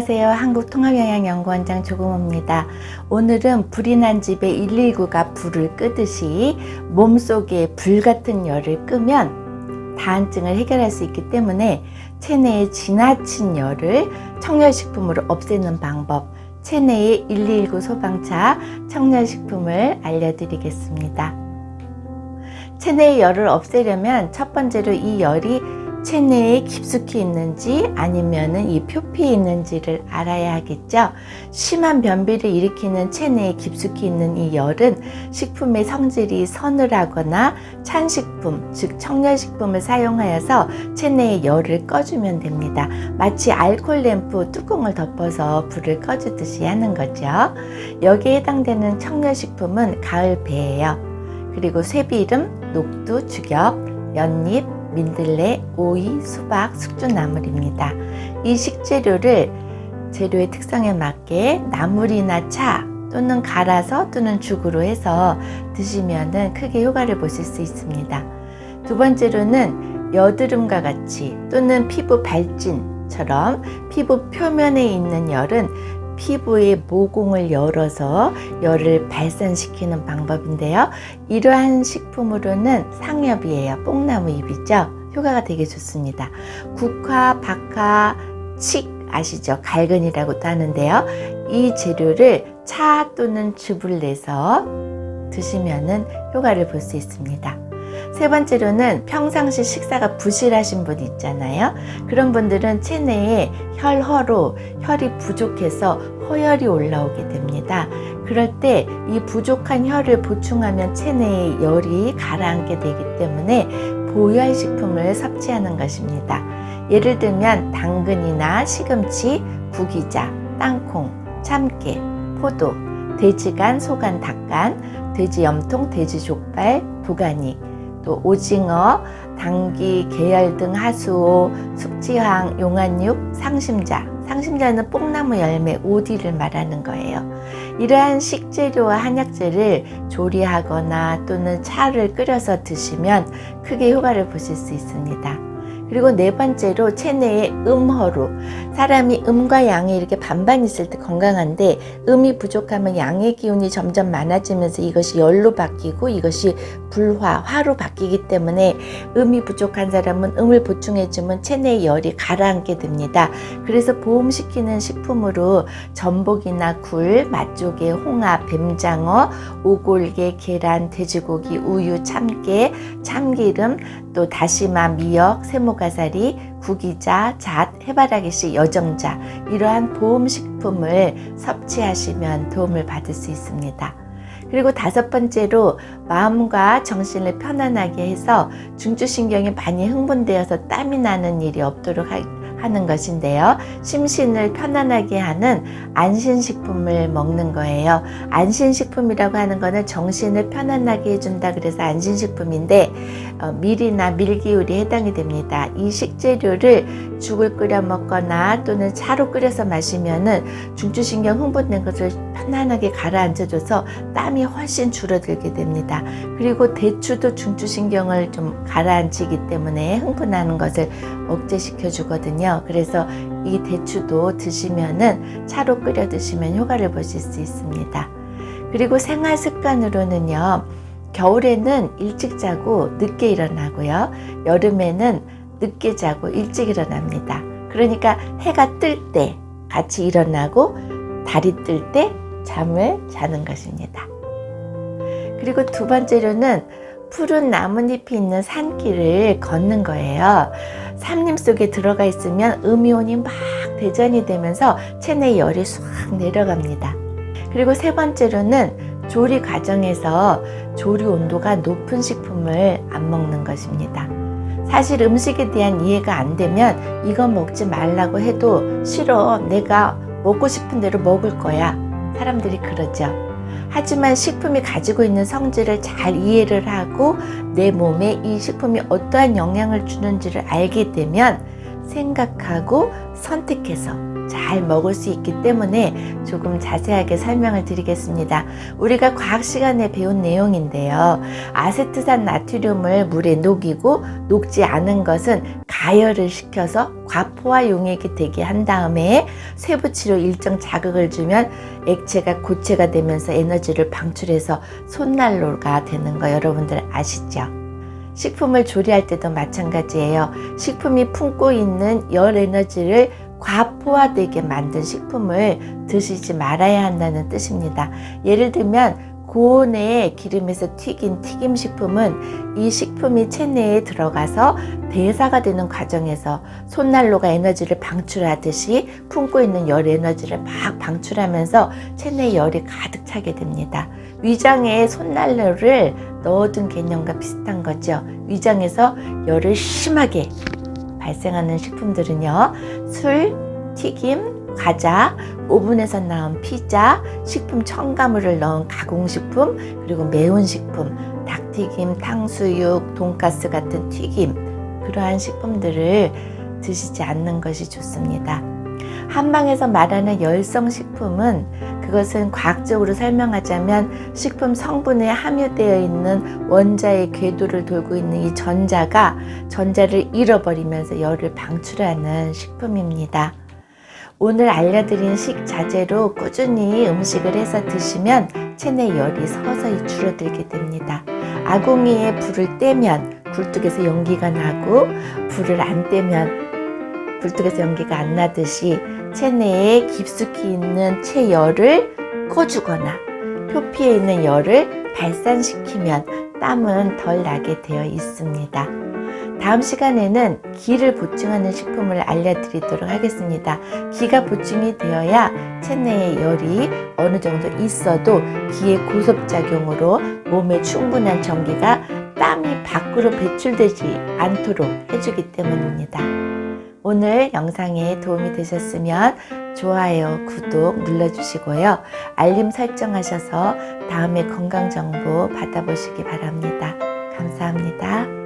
안녕하세요. 한국통합영양연구원장 조금호입니다. 오늘은 불이 난 집에 119가 불을 끄듯이 몸속에 불같은 열을 끄면 다한증을 해결할 수 있기 때문에 체내에 지나친 열을 청열식품으로 없애는 방법, 체내의 119 소방차 청열식품을 알려드리겠습니다. 체내의 열을 없애려면 첫 번째로 이 열이 체내에 깊숙이 있는지 아니면은 이 표피에 있는지를 알아야 하겠죠. 심한 변비를 일으키는 체내에 깊숙이 있는 이 열은 식품의 성질이 서늘하거나 찬 식품, 즉 청열식품을 사용하여서 체내의 열을 꺼주면 됩니다. 마치 알코올 램프 뚜껑을 덮어서 불을 꺼주듯이 하는 거죠. 여기에 해당되는 청열식품은 가을배예요. 그리고 쇠비름, 녹두, 죽엽, 연잎, 민들레, 오이, 수박, 숙주나물입니다. 이 식재료를 재료의 특성에 맞게 나물이나 차 또는 갈아서 또는 죽으로 해서 드시면 크게 효과를 보실 수 있습니다. 두 번째로는 여드름과 같이 또는 피부 발진처럼 피부 표면에 있는 열은 피부의 모공을 열어서 열을 발산시키는 방법인데요. 이러한 식품으로는 상엽이에요. 뽕나무 잎이죠. 효과가 되게 좋습니다. 국화, 박화, 칡 아시죠? 갈근이라고도 하는데요. 이 재료를 차 또는 즙을 내서 드시면 효과를 볼 수 있습니다. 세 번째로는 평상시 식사가 부실하신 분 있잖아요. 그런 분들은 체내에 혈허로 혈이 부족해서 허열이 올라오게 됩니다. 그럴 때 이 부족한 혈을 보충하면 체내에 열이 가라앉게 되기 때문에 보혈 식품을 섭취하는 것입니다. 예를 들면 당근이나 시금치, 구기자, 땅콩, 참깨, 포도, 돼지간, 소간, 닭간, 돼지 염통, 돼지 족발, 도가니, 또 오징어, 당귀, 계열 등 하수오, 숙지황, 용안육, 상심자. 상심자는 뽕나무 열매 오디를 말하는 거예요. 이러한 식재료와 한약재를 조리하거나 또는 차를 끓여서 드시면 크게 효과를 보실 수 있습니다. 그리고 네 번째로 체내의 음허로, 사람이 음과 양이 이렇게 반반 있을 때 건강한데 음이 부족하면 양의 기운이 점점 많아지면서 이것이 열로 바뀌고 이것이 불화, 화로 바뀌기 때문에 음이 부족한 사람은 음을 보충해주면 체내의 열이 가라앉게 됩니다. 그래서 보음시키는 식품으로 전복이나 굴, 맛조개, 홍합, 뱀장어, 오골계, 계란, 돼지고기, 우유, 참깨, 참기름, 또 다시마, 미역, 세모가사리, 구기자, 잣, 해바라기씨, 여정자, 이러한 보음식품을 섭취하시면 도움을 받을 수 있습니다. 그리고 다섯 번째로 마음과 정신을 편안하게 해서 중추신경이 많이 흥분되어서 땀이 나는 일이 없도록 하는 것인데요. 심신을 편안하게 하는 안신식품을 먹는 거예요. 안신식품이라고 하는 거는 정신을 편안하게 해준다 그래서 안신식품인데 밀이나 밀기울이 해당이 됩니다. 이 식재료를 죽을 끓여 먹거나 또는 차로 끓여서 마시면은 중추신경 흥분된 것을 편안하게 가라앉혀줘서 땀이 훨씬 줄어들게 됩니다. 그리고 대추도 중추신경을 좀 가라앉히기 때문에 흥분하는 것을 억제시켜 주거든요. 그래서 이 대추도 드시면은 차로 끓여 드시면 효과를 보실 수 있습니다. 그리고 생활 습관으로는요, 겨울에는 일찍 자고 늦게 일어나고요, 여름에는 늦게 자고 일찍 일어납니다. 그러니까 해가 뜰 때 같이 일어나고 달이 뜰 때 잠을 자는 것입니다. 그리고 두 번째로는 푸른 나뭇잎이 있는 산길을 걷는 거예요. 산림 속에 들어가 있으면 음이온이 막 대전이 되면서 체내 열이 쑥 내려갑니다. 그리고 세 번째로는 조리 과정에서 조리 온도가 높은 식품을 안 먹는 것입니다. 사실 음식에 대한 이해가 안 되면 이거 먹지 말라고 해도 싫어, 내가 먹고 싶은 대로 먹을 거야, 사람들이 그러죠. 하지만 식품이 가지고 있는 성질을 잘 이해를 하고 내 몸에 이 식품이 어떠한 영향을 주는지를 알게 되면 생각하고 선택해서 잘 먹을 수 있기 때문에 조금 자세하게 설명을 드리겠습니다. 우리가 과학 시간에 배운 내용인데요. 아세트산 나트륨을 물에 녹이고 녹지 않은 것은 가열을 시켜서 과포화 용액이 되게 한 다음에 쇠붙이로 일정 자극을 주면 액체가 고체가 되면서 에너지를 방출해서 손난로가 되는 거 여러분들 아시죠? 식품을 조리할 때도 마찬가지예요. 식품이 품고 있는 열 에너지를 과포화되게 만든 식품을 드시지 말아야 한다는 뜻입니다. 예를 들면 고온의 기름에서 튀긴 튀김식품은 이 식품이 체내에 들어가서 대사가 되는 과정에서 손난로가 에너지를 방출하듯이 품고 있는 열 에너지를 막 방출하면서 체내에 열이 가득 차게 됩니다. 위장에 손난로를 넣어둔 개념과 비슷한 거죠. 위장에서 열을 심하게 발생하는 식품들은요, 술, 튀김, 과자, 오븐에서 나온 피자, 식품 첨가물을 넣은 가공식품, 그리고 매운 식품, 닭튀김, 탕수육, 돈가스 같은 튀김, 그러한 식품들을 드시지 않는 것이 좋습니다. 한방에서 말하는 열성식품은 그것은 과학적으로 설명하자면 식품 성분에 함유되어 있는 원자의 궤도를 돌고 있는 이 전자를 잃어버리면서 열을 방출하는 식품입니다. 오늘 알려드린 식자재로 꾸준히 음식을 해서 드시면 체내 열이 서서히 줄어들게 됩니다. 아궁이에 불을 떼면 굴뚝에서 연기가 나고 불을 안 떼면 굴뚝에서 연기가 안 나듯이 체내에 깊숙이 있는 체열을 꺼주거나 표피에 있는 열을 발산시키면 땀은 덜 나게 되어 있습니다. 다음 시간에는 기를 보충하는 식품을 알려드리도록 하겠습니다. 기가 보충이 되어야 체내에 열이 어느 정도 있어도 기의 고속작용으로 몸에 충분한 전기가 땀이 밖으로 배출되지 않도록 해주기 때문입니다. 오늘 영상에 도움이 되셨으면 좋아요, 구독 눌러주시고요. 알림 설정하셔서 다음에 건강정보 받아보시기 바랍니다. 감사합니다.